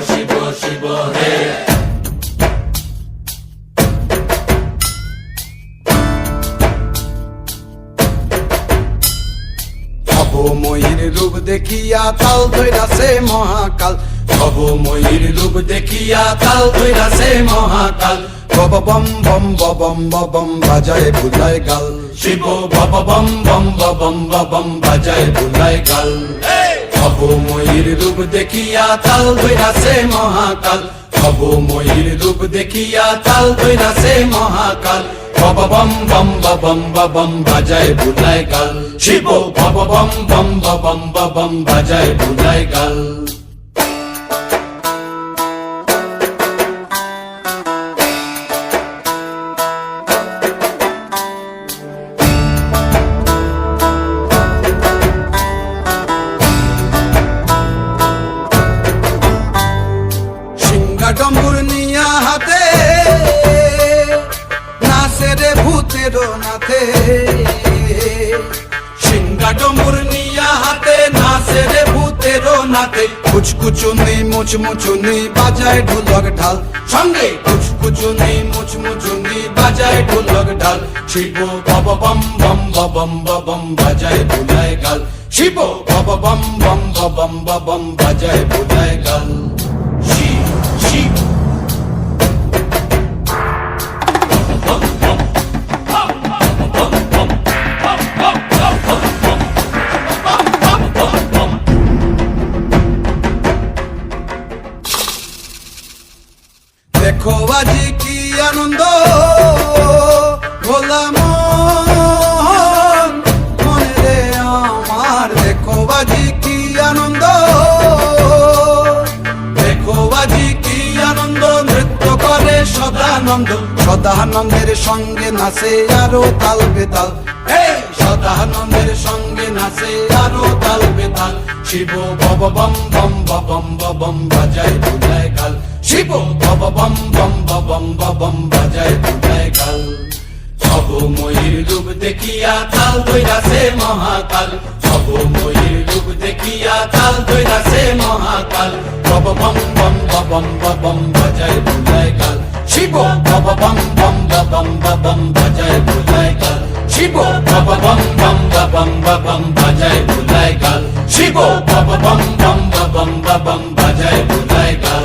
শিব শিব হে। ভবময়ীর রূপ দেখিয়া তাল ধইরাছে মহাকাল, ভবময়ীর রূপ দেখিয়া তাল ধইরাছে মহাকাল। বব বম বম বম বম বাজায় বুলায় গাল, শিব বব বম বম বম বম বাজায় বুলায় গাল। ভবময়ীর রূপ দেখিয়া তাল ধইরাছে মহাকাল, ভবময়ীর রূপ দেখিয়া তাল ধইরাছে মহাকাল। বব বম বম বম বাজায় বুলায় গাল, শিব বব বম বম বম বাজায় বুলায় গাল। ডম্বুর নিয়া হাতে নাচে রে ভূতের নাথে, সিংহা ডম্বুর নিয়া হাতে নাচে রে ভূতের নাথে। কুচকুচুনি মুচমুচুনি বাজায় ঢোলক ঢাল, সঙ্গে কুচকুচুনি মুচমুচুনি বাজায় ঢোলক ঢাল। শিব বব বম বম বম বাজায় বুলায় গাল, শিব বব বম বম বম বাজায় বুলায় গাল। শিব শিব দেখো আজি কি আনন্দ ভোলা মন মনে রে আমার, দেখো আজি কি আনন্দ, দেখো আজি কি আনন্দ, নৃত্য করে সদানন্দ। সদানন্দের সঙ্গে নাচে আরো তাল বেতাল, সদানন্দের সঙ্গে নাচে আরো তাল বেতাল। শিব বব বম বম বাজায় বুলায় গাল, শিব বব বম বম বাজায় বুলায় গাল। ভবময়ীর রূপ দেখিয়া তাল ধইরাছে মহাকাল, ভবময়ীর রূপ দেখিয়া তাল ধইরাছে মহাকাল। বব বম বম বাজায় বুলায় গাল, শিব বব বম বম বাজায় বুলায় গাল, শিব বব বম বম বাজায় বুলায় গাল, শিব বব বম বম বাজায় বুলায় গাল।